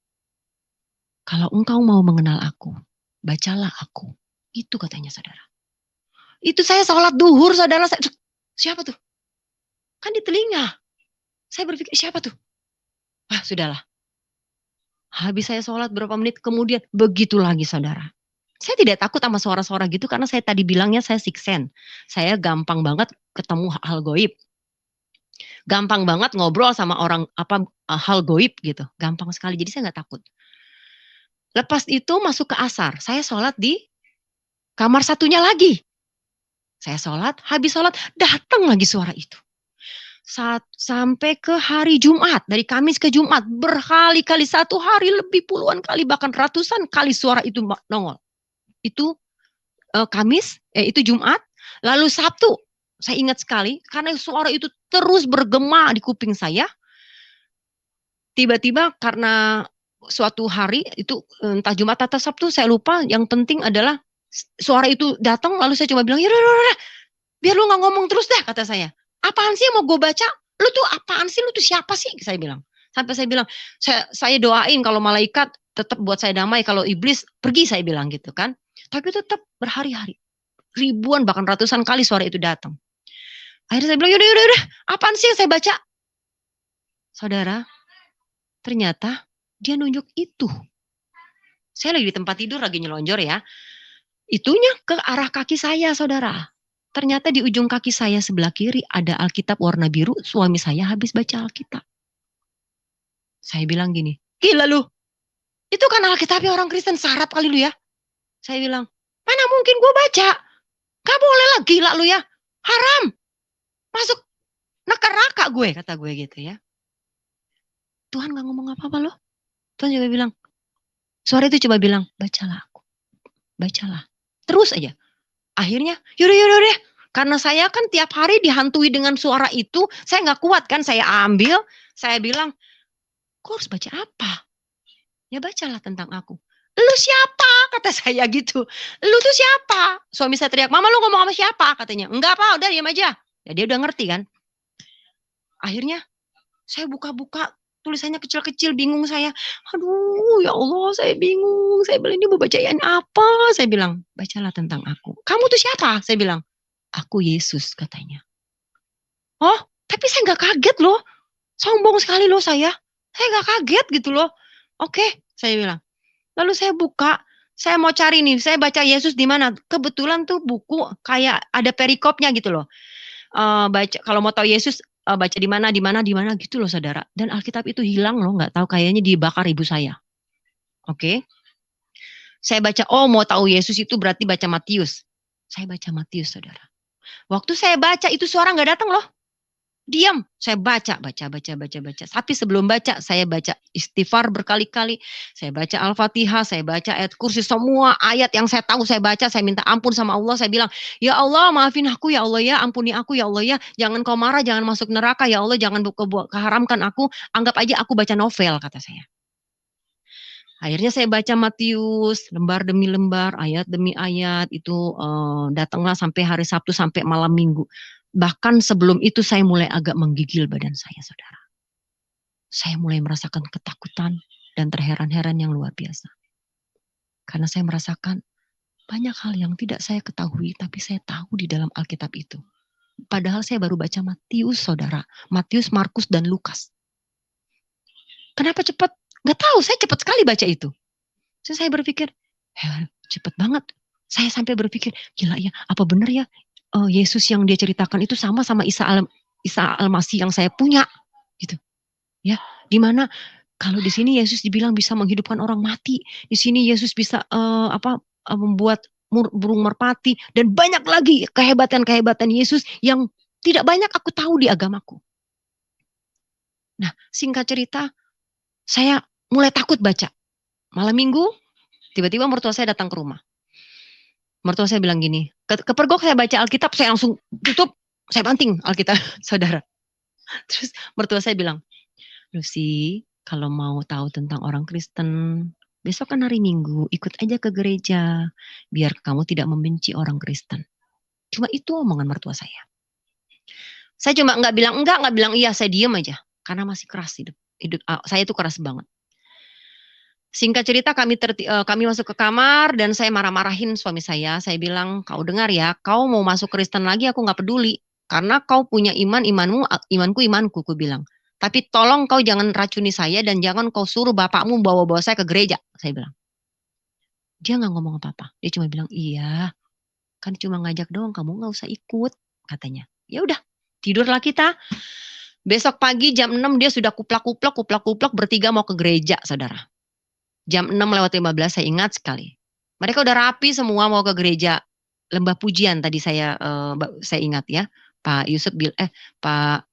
S2: kalau engkau mau mengenal aku, bacalah aku. Itu katanya, saudara. Itu saya sholat duhur, saudara. Siapa tuh? Kan di telinga. Saya berpikir, siapa tuh? Sudahlah. Habis saya sholat berapa menit, kemudian begitu lagi, saudara. Saya tidak takut sama suara-suara gitu, karena saya tadi bilangnya saya siksen. Saya gampang banget ketemu hal goib. Gampang banget ngobrol sama orang hal goib gitu. Gampang sekali, jadi saya nggak takut. Lepas itu masuk ke asar. Saya sholat di kamar satunya lagi. Saya sholat, habis sholat datang lagi suara itu. Sampai ke hari Jumat, dari Kamis ke Jumat, berkali-kali, satu hari lebih puluhan kali, bahkan ratusan kali suara itu nongol. Itu Kamis, itu Jumat, lalu Sabtu, saya ingat sekali, karena suara itu terus bergema di kuping saya. Tiba-tiba karena suatu hari, itu entah Jumat atau Sabtu, saya lupa, yang penting adalah suara itu datang, lalu saya cuma bilang, ya udah, biar lu gak ngomong terus dah, kata saya. Apaan sih yang mau gue baca? Lu tuh apaan sih? Lu tuh siapa sih? Saya bilang. Sampai saya bilang, saya doain kalau malaikat tetap buat saya damai, kalau iblis pergi, saya bilang gitu kan. Tapi tetap berhari-hari. Ribuan bahkan ratusan kali suara itu datang. Akhirnya saya bilang, yaudah, apaan sih yang saya baca? Saudara, ternyata dia nunjuk itu. Saya lagi di tempat tidur, lagi nyelonjor ya. Itunya ke arah kaki saya, saudara. Ternyata di ujung kaki saya sebelah kiri ada Alkitab warna biru, suami saya habis baca Alkitab. Saya bilang gini, gila lu, itu kan Alkitabnya orang Kristen, syarat kali lu ya. Saya bilang, mana mungkin gue baca, gak boleh lah, gila lu ya, haram, masuk neraka gue, kata gue gitu ya. Tuhan gak ngomong apa-apa loh. Tuhan juga bilang, suara itu coba bilang, bacalah aku, bacalah, terus aja. Akhirnya, yaudah. Karena saya kan tiap hari dihantui dengan suara itu, saya nggak kuat kan, saya ambil, saya bilang, kok harus baca apa? Ya bacalah tentang aku. Lu siapa? Kata saya gitu. Lu tuh siapa? Suami saya teriak, mama lu ngomong sama siapa? Katanya, enggak apa, udah diam aja. Ya dia udah ngerti kan. Akhirnya, saya buka-buka, tulisannya kecil-kecil, bingung saya. Aduh, ya Allah, saya bingung. Saya bilang, ini mau bacain apa? Saya bilang, bacalah tentang aku. Kamu tuh siapa? Saya bilang, aku Yesus, katanya. Oh, tapi saya nggak kaget loh. Sombong sekali loh saya. Saya nggak kaget gitu loh. Oke, saya bilang. Lalu saya buka, saya mau cari nih, saya baca Yesus di mana. Kebetulan tuh buku kayak ada perikopnya gitu loh. Baca kalau mau tahu Yesus baca di mana gitu loh, saudara. Dan Alkitab itu hilang loh, nggak tahu, kayaknya dibakar ibu saya. Oke. Saya baca, mau tahu Yesus itu berarti baca Matius. Saya baca Matius, saudara. Waktu saya baca itu suara nggak datang loh. Diam, saya baca. Tapi sebelum baca, saya baca istighfar berkali-kali. Saya baca Al-Fatihah, saya baca ayat kursi. Semua ayat yang saya tahu saya baca, saya minta ampun sama Allah. Saya bilang, ya Allah maafin aku ya Allah ya, ampuni aku ya Allah ya. Jangan kau marah, jangan masuk neraka ya Allah, jangan keharamkan aku. Anggap aja aku baca novel, kata saya. Akhirnya saya baca Matius, lembar demi lembar, ayat demi ayat, itu datanglah sampai hari Sabtu, sampai malam Minggu. Bahkan sebelum itu saya mulai agak menggigil badan saya, saudara. Saya mulai merasakan ketakutan dan terheran-heran yang luar biasa. Karena saya merasakan banyak hal yang tidak saya ketahui, tapi saya tahu di dalam Alkitab itu. Padahal saya baru baca Matius, saudara. Matius, Markus, dan Lukas. Kenapa cepat? Gak tahu, saya cepat sekali baca itu. Terus saya berpikir, cepat banget. Saya sampai berpikir, gila ya, apa benar ya Yesus yang dia ceritakan itu sama Isa Al-Masih yang saya punya, gitu. Ya, di mana kalau di sini Yesus dibilang bisa menghidupkan orang mati, di sini Yesus bisa membuat burung merpati, dan banyak lagi kehebatan-kehebatan Yesus yang tidak banyak aku tahu di agamaku. Nah, singkat cerita, saya mulai takut baca. Malam Minggu, tiba-tiba mertua saya datang ke rumah. Mertua saya bilang gini, kepergok saya baca Alkitab, saya langsung tutup, saya banting Alkitab, saudara. Terus mertua saya bilang, Lucy, kalau mau tahu tentang orang Kristen, besok kan hari Minggu, ikut aja ke gereja, biar kamu tidak membenci orang Kristen. Cuma itu omongan mertua saya. Saya cuma nggak bilang iya, saya diem aja, karena masih keras hidup saya itu keras banget. Singkat cerita kami masuk ke kamar dan saya marah-marahin suami saya. Saya bilang, kau dengar ya, kau mau masuk Kristen lagi aku gak peduli. Karena kau punya imanku imanku, aku bilang. Tapi tolong kau jangan racuni saya dan jangan kau suruh bapakmu bawa-bawa saya ke gereja, saya bilang. Dia gak ngomong apa-apa. Dia cuma bilang, iya, kan cuma ngajak doang, kamu gak usah ikut, katanya. Ya udah, tidurlah kita. Besok pagi jam 6 dia sudah kuplak-kuplak bertiga mau ke gereja, saudara. Jam 6:15 saya ingat sekali. Mereka udah rapi semua mau ke gereja Lembah Pujian tadi saya ingat ya. Pak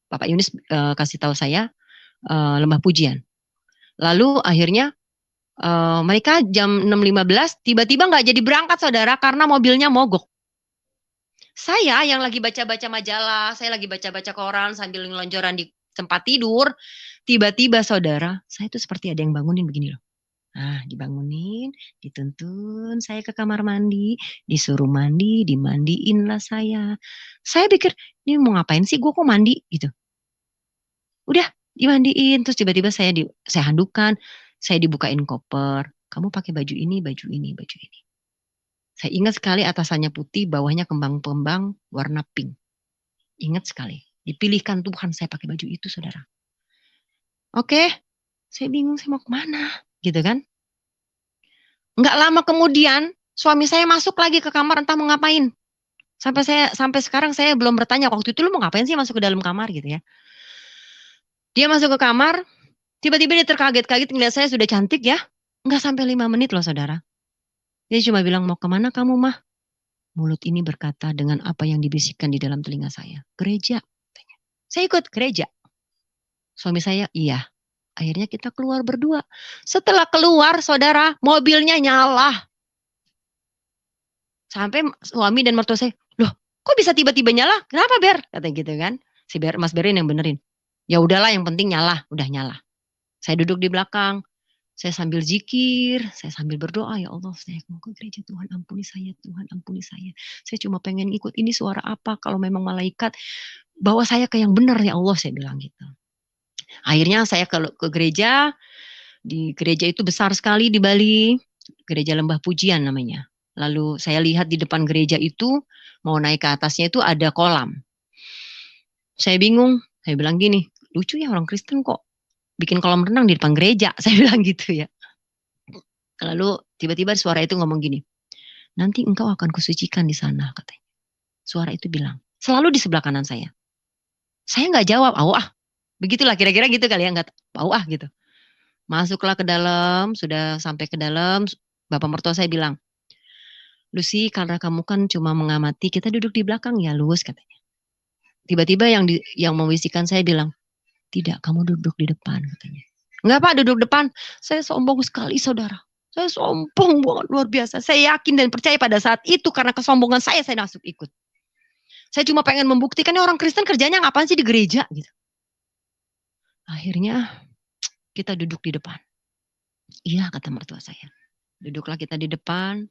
S2: Bapak Yunus kasih tahu saya Lembah Pujian. Lalu akhirnya mereka jam 6:15 tiba-tiba nggak jadi berangkat, saudara, karena mobilnya mogok. Saya yang lagi baca-baca majalah, saya lagi baca-baca koran sambil ngelonjoran di tempat tidur, tiba-tiba saudara, saya itu seperti ada yang bangunin begini loh. Nah, dibangunin, dituntun saya ke kamar mandi, disuruh mandi, dimandiin lah saya. Saya pikir, ini mau ngapain sih, gue kok mandi gitu. Udah, dimandiin, terus tiba-tiba saya handukan, saya dibukain koper. Kamu pakai baju ini, baju ini, baju ini. Saya ingat sekali atasannya putih, bawahnya kembang-kembang warna pink. Ingat sekali, dipilihkan Tuhan saya pakai baju itu, saudara. Oke, saya bingung saya mau kemana, gitu kan. Nggak lama kemudian, suami saya masuk lagi ke kamar entah mau ngapain. Sampai sekarang saya belum bertanya, waktu itu lu mau ngapain sih masuk ke dalam kamar gitu ya. Dia masuk ke kamar, tiba-tiba dia terkaget-kaget ngeliat saya sudah cantik ya. Nggak sampai 5 menit loh, saudara. Dia cuma bilang, mau kemana kamu, Mah? Mulut ini berkata dengan apa yang dibisikkan di dalam telinga saya. Gereja. Saya ikut gereja. Suami saya, iya. Akhirnya kita keluar berdua. Setelah keluar, saudara, mobilnya nyala. Sampai suami dan mertua saya, loh kok bisa tiba-tiba nyala? Kenapa Ber? Kata gitu kan. Si Mas Berin yang benerin. Ya udahlah yang penting nyala, udah nyala. Saya duduk di belakang. Saya sambil zikir, saya sambil berdoa, ya Allah, saya mau ke gereja, Tuhan ampuni saya, Tuhan ampuni saya. Saya cuma pengen ikut, ini suara apa, kalau memang malaikat, bawa saya ke yang benar ya Allah, saya bilang gitu. Akhirnya saya ke gereja, di gereja itu besar sekali di Bali, gereja Lembah Pujian namanya. Lalu saya lihat di depan gereja itu, mau naik ke atasnya itu ada kolam. Saya bingung, saya bilang gini, lucu ya orang Kristen kok bikin kolam renang di depan gereja, saya bilang gitu ya. Lalu tiba-tiba suara itu ngomong gini, nanti engkau akan kusucikan di sana, katanya. Suara itu bilang, selalu di sebelah kanan saya. Saya nggak jawab, begitulah kira-kira gitu kali ya, nggak, gitu. Masuklah ke dalam, sudah sampai ke dalam, bapak mertua saya bilang, Lucy, karena kamu kan cuma mengamati, kita duduk di belakang ya, Lus, katanya. tiba-tiba yang membisikkan saya bilang, "Tidak, kamu duduk di depan," katanya. "Enggak Pak, duduk depan." Saya sombong sekali saudara. Saya sombong banget luar biasa. Saya yakin dan percaya pada saat itu karena kesombongan saya masuk ikut. Saya cuma pengen membuktikan orang Kristen kerjanya ngapain sih di gereja gitu. Akhirnya kita duduk di depan. Iya kata mertua saya. Duduklah kita di depan.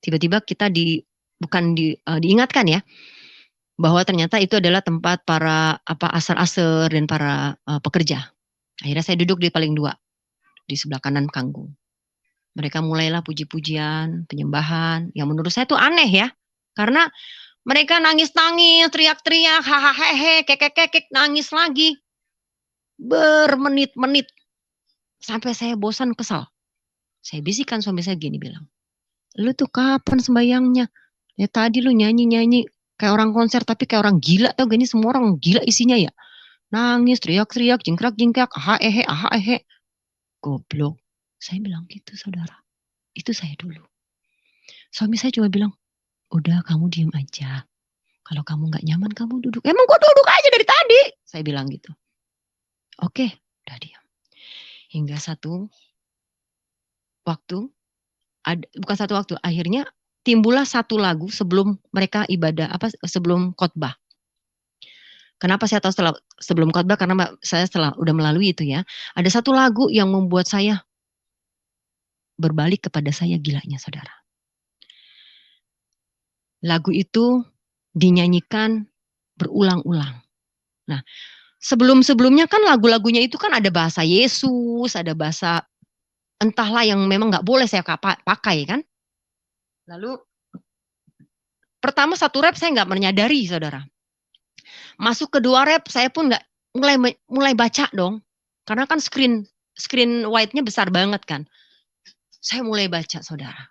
S2: Tiba-tiba kita diingatkan ya bahwa ternyata itu adalah tempat para aser-aser dan para pekerja. Akhirnya saya duduk di paling 2 di sebelah kanan panggung. Mereka mulailah puji-pujian, penyembahan yang menurut saya itu aneh ya. Karena mereka nangis-nangis, teriak-teriak, hahaha, kekek-kekek, nangis lagi. Bermenit-menit. Sampai saya bosan, kesal. Saya bisikan suami saya gini bilang, "Lu tuh kapan sembayangnya? Ya tadi lu nyanyi-nyanyi kayak orang konser tapi kayak orang gila tau gak, ini semua orang gila isinya ya. Nangis, teriak-teriak, jingkrak-jingkrak, aha-ehe. Goblok." Saya bilang gitu saudara. Itu saya dulu. Suami saya cuma bilang, "Udah kamu diem aja. Kalau kamu gak nyaman kamu duduk." Emang gua duduk aja dari tadi. Saya bilang gitu. Oke, udah diam. Hingga satu waktu, bukan satu waktu, akhirnya timbullah satu lagu sebelum mereka sebelum khotbah. Kenapa saya tahu sebelum khotbah? Karena saya setelah udah melalui itu ya. Ada satu lagu yang membuat saya berbalik kepada saya gilanya saudara. Lagu itu dinyanyikan berulang-ulang. Nah, sebelum-sebelumnya kan lagu-lagunya itu kan ada bahasa Yesus, ada bahasa entahlah yang memang gak boleh saya pakai kan. Lalu pertama satu rap saya gak menyadari saudara. Masuk kedua rap saya pun gak mulai baca dong. Karena kan screen white-nya besar banget kan. Saya mulai baca saudara.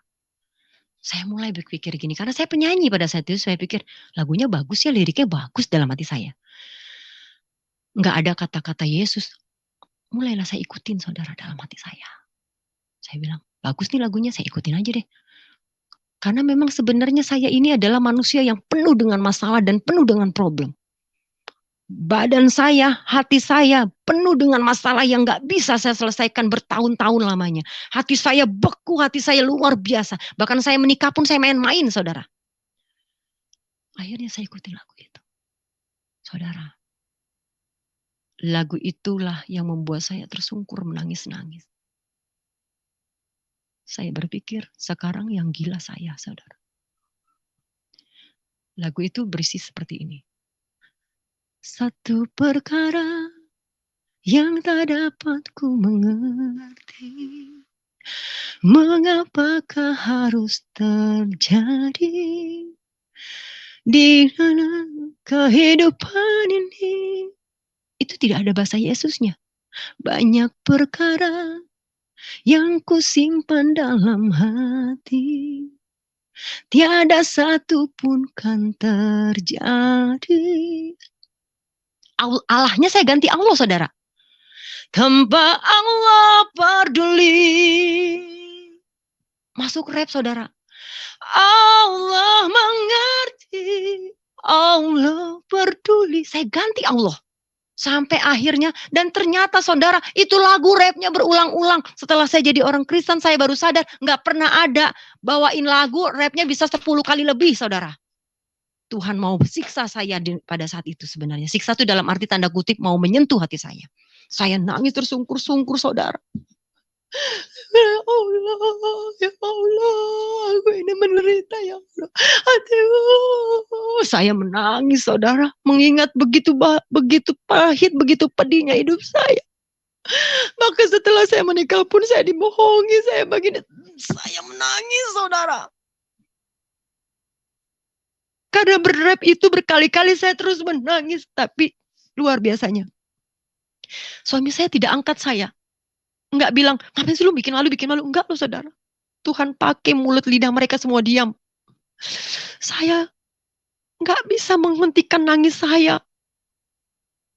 S2: Saya mulai berpikir gini, karena saya penyanyi pada saat itu, saya pikir lagunya bagus ya, liriknya bagus dalam hati saya. Nggak ada kata-kata Yesus. Mulailah saya ikutin saudara dalam hati saya. Saya bilang, bagus nih lagunya, saya ikutin aja deh. Karena memang sebenarnya saya ini adalah manusia yang penuh dengan masalah dan penuh dengan problem. Badan saya, hati saya penuh dengan masalah yang gak bisa saya selesaikan bertahun-tahun lamanya. Hati saya beku, hati saya luar biasa. Bahkan saya menikah pun saya main-main saudara. Akhirnya saya ikuti lagu itu. Saudara, lagu itulah yang membuat saya tersungkur menangis-nangis. Saya berpikir sekarang yang gila saya saudara. Lagu itu berisi seperti ini. Satu perkara yang tak dapat ku mengerti, mengapakah harus terjadi di dalam kehidupan ini. Itu tidak ada bahasa Yesusnya. Banyak perkara yang ku simpan dalam hati, tiada satu pun kan terjadi. Allahnya saya ganti Allah saudara. Tanpa Allah peduli. Masuk rap saudara. Allah mengerti, Allah peduli. Saya ganti Allah. Sampai akhirnya, dan ternyata saudara, itu lagu rapnya berulang-ulang. Setelah saya jadi orang Kristen, saya baru sadar, gak pernah ada bawain lagu rapnya bisa 10 kali lebih saudara. Tuhan mau siksa saya pada saat itu sebenarnya. Siksa itu dalam arti tanda kutip mau menyentuh hati saya. Saya nangis tersungkur-sungkur saudara. Ya Allah, aku ini menderita ya Allah. Aduh, saya menangis saudara. Mengingat begitu pahit, begitu pedihnya hidup saya. Maka setelah saya menikah pun saya dibohongi. Saya menangis saudara. Karena berrap itu berkali-kali saya terus menangis. Tapi luar biasanya. Suami saya tidak angkat saya. Enggak bilang, ngapain sih lu bikin malu. Enggak loh saudara. Tuhan pakai mulut lidah mereka semua diam. Saya enggak bisa menghentikan nangis saya.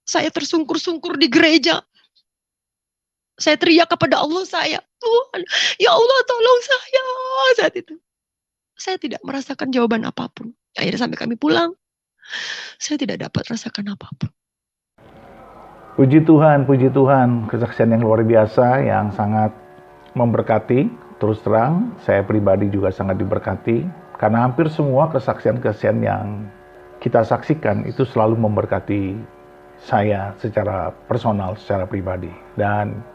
S2: Saya tersungkur-sungkur di gereja. Saya teriak kepada Allah saya. Tuhan, ya Allah tolong saya. Saat itu. Saya tidak merasakan jawaban apapun. Akhirnya sampai kami pulang. saya tidak dapat rasakan apapun.
S1: Puji Tuhan, kesaksian yang luar biasa yang sangat memberkati. Terus terang, saya pribadi juga sangat diberkati karena hampir semua kesaksian-kesaksian yang kita saksikan itu selalu memberkati saya secara personal, secara pribadi. Dan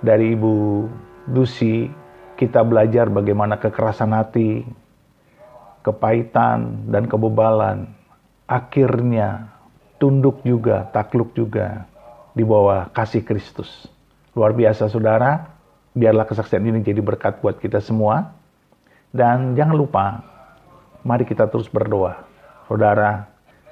S1: dari Ibu Dusi, kita belajar bagaimana kekerasan hati, kepahitan, dan kebebalan akhirnya tunduk juga, takluk juga di bawah kasih Kristus. Luar biasa saudara, biarlah kesaksian ini jadi berkat buat kita semua. Dan jangan lupa, mari kita terus berdoa. Saudara,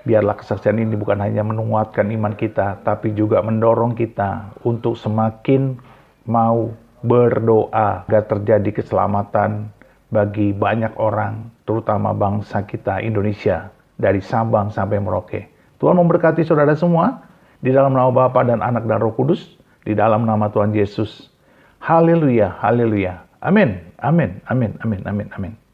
S1: biarlah kesaksian ini bukan hanya menguatkan iman kita, tapi juga mendorong kita untuk semakin mau berdoa agar terjadi keselamatan bagi banyak orang, terutama bangsa kita Indonesia, dari Sabang sampai Merauke. Tuhan memberkati saudara semua, di dalam nama Bapa dan Anak dan Roh Kudus, di dalam nama Tuhan Yesus. Haleluya, haleluya. Amin, amin, amin, amin, amin, amin.